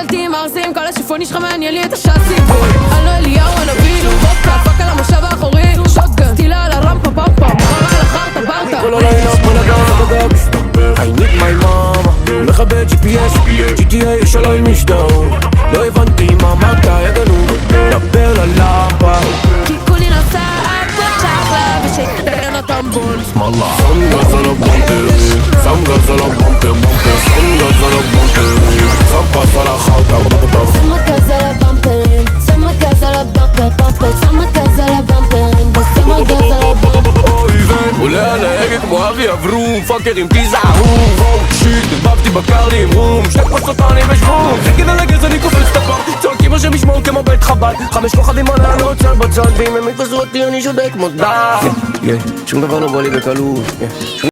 גדלתי עם ארסים, כל השיפון שלך מעניין לי את השאסי. אני לא אליהו הנביא, וודקה, פאק על המושב האחורי, שוטגן, טילה על הרמפה פמפה, מחרה על החרטה ברטה. כל הלילה כמו נגן בגג, I need my mama, מכבה GPS, GTA יש עליי משדר. לא הבנתי מה אמרת, יגנו, דבר ללמפה. כי כולי נוסעת בצ'חלה ושתן הטמבול. שמאללה שם גז על הבומפר, שם גז על הבומפר, בומפר, שם גז על הבומפר, שם גז על החרטה ברטה. שמה גז על הבמפרים, שמה גז על הבמפר, במפר, שמה גז על הבמפרים, ושמה גז על הבמפר. עולה על ההגה כמו אבי אברום, פאקרים תיזהרו, שיט, דבבתי בקרלי עם רום, שתי פרצות אני בשבום, חיכי לרגז אני קופץ את הפאר, צועקים השם ישמור כמו בית חב"ד, 5 כוכבים על הנוצר בצד, ואם הם יתפסו אותי אני שודק כמו דם. שום דבר לא בא לי בקלות.